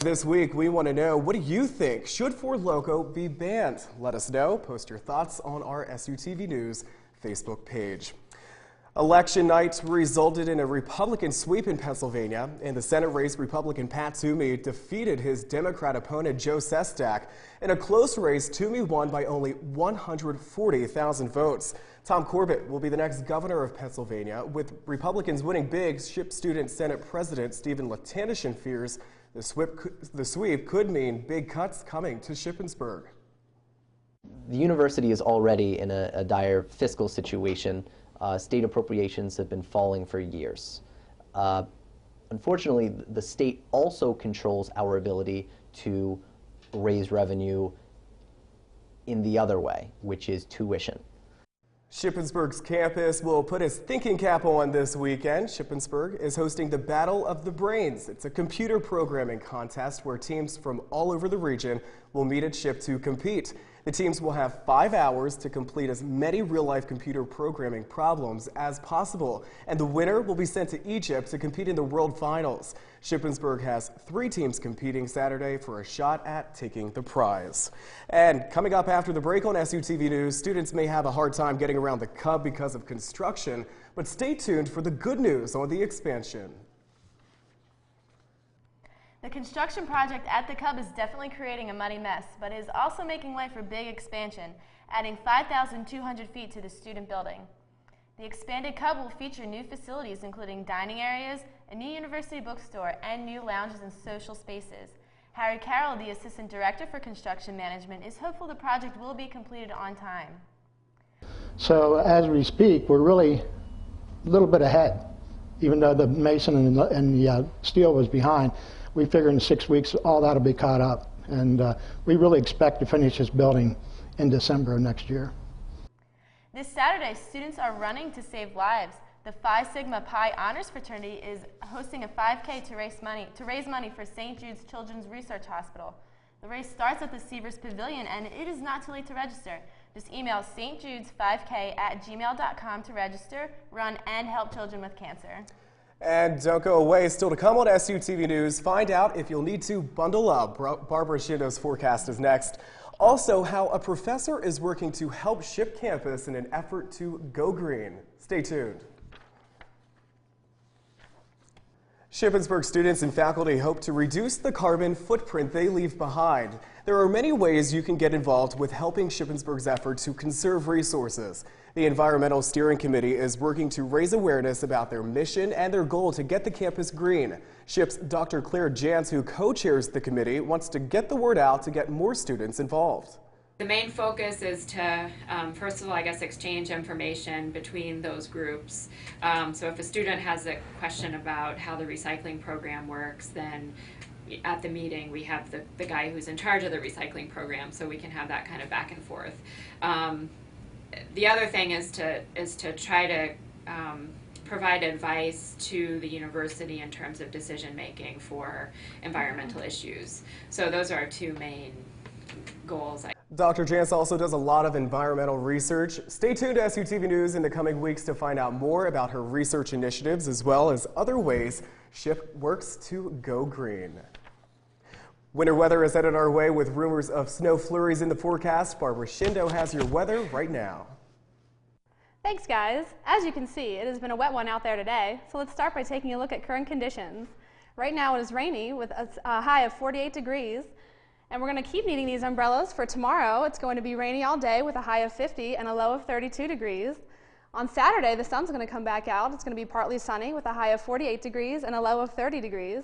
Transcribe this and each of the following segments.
This week, we want to know, what do you think? Should FourLoko be banned? Let us know. Post your thoughts on our SUTV News Facebook page. Election night resulted in a Republican sweep in Pennsylvania. In the Senate race, Republican Pat Toomey defeated his Democrat opponent Joe Sestak. In a close race, Toomey won by only 140,000 votes. Tom Corbett will be the next governor of Pennsylvania. With Republicans winning big, Ship Student Senate President Stephen Latanishin fears the sweep could mean big cuts coming to Shippensburg. The university is already in a dire fiscal situation. State appropriations have been falling for years. Unfortunately, the state also controls our ability to raise revenue in the other way, which is tuition. Shippensburg's campus will put its thinking cap on this weekend. Shippensburg is hosting the Battle of the Brains. It's a computer programming contest where teams from all over the region will meet at Ship to compete. The teams will have 5 hours to complete as many real-life computer programming problems as possible, and the winner will be sent to Egypt to compete in the World Finals. Shippensburg has 3 teams competing Saturday for a shot at taking the prize. And coming up after the break on SUTV News, students may have a hard time getting around the Cub because of construction, but stay tuned for the good news on the expansion. The construction project at the Cub is definitely creating a muddy mess, but is also making way for big expansion, adding 5,200 feet to the student building. The expanded Cub will feature new facilities including dining areas, a new university bookstore, and new lounges and social spaces. Harry Carroll, the Assistant Director for Construction Management, is hopeful the project will be completed on time. So as we speak, we're really a little bit ahead. Even though the mason and the steel was behind, we figure in 6 weeks all that'll be caught up, and we really expect to finish this building in December of next year. This Saturday, students are running to save lives. The Phi Sigma Pi Honors Fraternity is hosting a 5K to raise money for St. Jude's Children's Research Hospital. The race starts at the Seavers Pavilion, and it is not too late to register. Just email stjudes5k@gmail.com to register, run, and help children with cancer. And don't go away. Still to come on SUTV News, find out if you'll need to bundle up. Barbara Shindo's forecast is next. Also, how a professor is working to help Ship campus in an effort to go green. Stay tuned. Shippensburg students and faculty hope to reduce the carbon footprint they leave behind. There are many ways you can get involved with helping Shippensburg's effort to conserve resources. The Environmental Steering Committee is working to raise awareness about their mission and their goal to get the campus green. Ship's Dr. Claire Jantz, who co-chairs the committee, wants to get the word out to get more students involved. The main focus is to, first of all, I guess, exchange information between those groups. So if a student has a question about how the recycling program works, then at the meeting we have the guy who's in charge of the recycling program, so we can have that kind of back and forth. The other thing is to try to provide advice to the university in terms of decision making for environmental issues. So those are our 2 main goals. Dr. Jantz also does a lot of environmental research. Stay tuned to SUTV News in the coming weeks to find out more about her research initiatives as well as other ways Ship works to go green. Winter weather is headed our way with rumors of snow flurries in the forecast. Barbara Shindo has your weather right now. Thanks, guys. As you can see, it has been a wet one out there today, so let's start by taking a look at current conditions. Right now it is rainy with a high of 48 degrees, and we're going to keep needing these umbrellas for tomorrow. It's going to be rainy all day with a high of 50 and a low of 32 degrees. On Saturday, the sun's going to come back out. It's going to be partly sunny with a high of 48 degrees and a low of 30 degrees.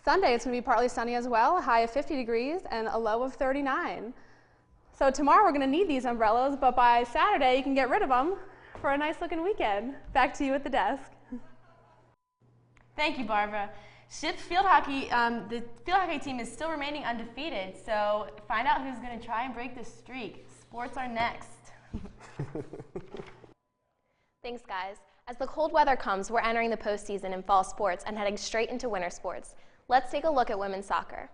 Sunday, it's going to be partly sunny as well, a high of 50 degrees and a low of 39. So tomorrow we're going to need these umbrellas, but by Saturday you can get rid of them for a nice looking weekend. Back to you at the desk. Thank you, Barbara. Ship's field hockey, the field hockey team is still remaining undefeated, so find out who's going to try and break this streak. Sports are next. Thanks, guys. As the cold weather comes, we're entering the postseason in fall sports and heading straight into winter sports. Let's take a look at women's soccer.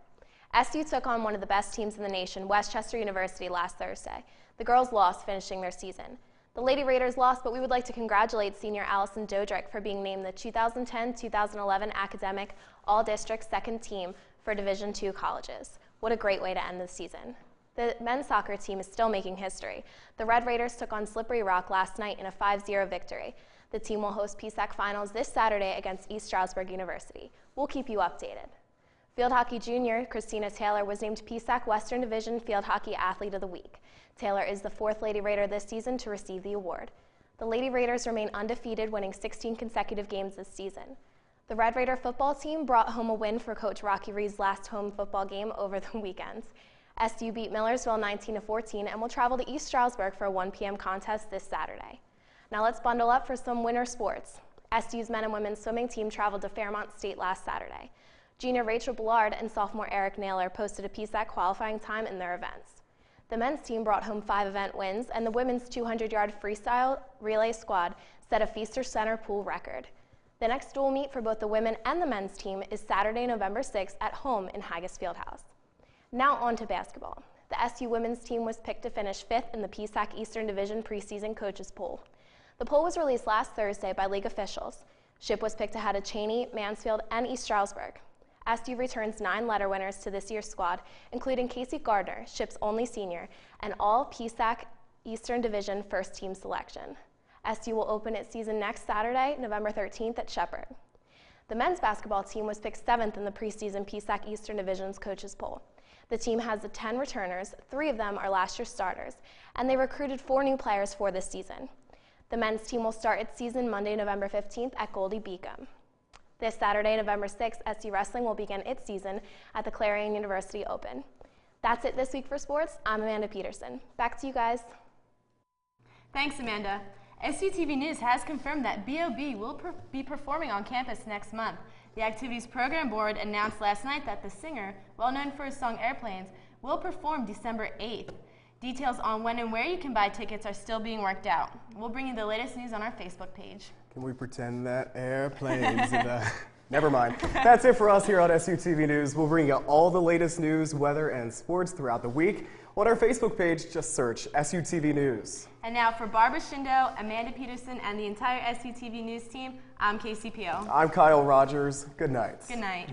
SU took on one of the best teams in the nation, Westchester University, last Thursday. The girls lost, finishing their season. The Lady Raiders lost, but we would like to congratulate senior Allison Dodrick for being named the 2010-2011 Academic All-District Second Team for Division II colleges. What a great way to end the season. The men's soccer team is still making history. The Red Raiders took on Slippery Rock last night in a 5-0 victory. The team will host PSAC finals this Saturday against East Stroudsburg University. We'll keep you updated. Field hockey junior Christina Taylor was named PSAC Western Division Field Hockey Athlete of the Week. Taylor is the 4th Lady Raider this season to receive the award. The Lady Raiders remain undefeated, winning 16 consecutive games this season. The Red Raider football team brought home a win for Coach Rocky Reed's last home football game over the weekend. SU beat Millersville 19-14 and will travel to East Stroudsburg for a 1 p.m. contest this Saturday. Now let's bundle up for some winter sports. SU's men and women's swimming team traveled to Fairmont State last Saturday. Junior Rachel Ballard and sophomore Eric Naylor posted a PSAC qualifying time in their events. The men's team brought home 5 event wins, and the women's 200-yard freestyle relay squad set a Feaster Center pool record. The next dual meet for both the women and the men's team is Saturday, November 6th at home in Haggis Fieldhouse. Now on to basketball. The SU women's team was picked to finish 5th in the PSAC Eastern Division preseason coaches poll. The poll was released last Thursday by league officials. Ship was picked ahead of Cheney, Mansfield, and East Stroudsburg. SU returns 9 letter winners to this year's squad, including Casey Gardner, Ship's only senior, and all PSAC Eastern Division first team selection. SU will open its season next Saturday, November 13th at Shepherd. The men's basketball team was picked 7th in the preseason PSAC Eastern Division's coaches poll. The team has 10 returners, 3 of them are last year's starters, and they recruited 4 new players for this season. The men's team will start its season Monday, November 15th at Goldie Beacom. This Saturday, November 6th, SU Wrestling will begin its season at the Clarion University Open. That's it this week for sports. I'm Amanda Peterson. Back to you guys. Thanks, Amanda. SUTV News has confirmed that B.o.B will be performing on campus next month. The activities program board announced last night that the singer, well known for his song Airplanes, will perform December 8th. Details on when and where you can buy tickets are still being worked out. We'll bring you the latest news on our Facebook page. Can we pretend that airplanes? Never mind. That's it for us here on SUTV News. We'll bring you all the latest news, weather, and sports throughout the week. On our Facebook page, just search SUTV News. And now for Barbara Shindo, Amanda Peterson, and the entire SUTV News team, I'm Casey Pio. I'm Kyle Rogers. Good night. Good night.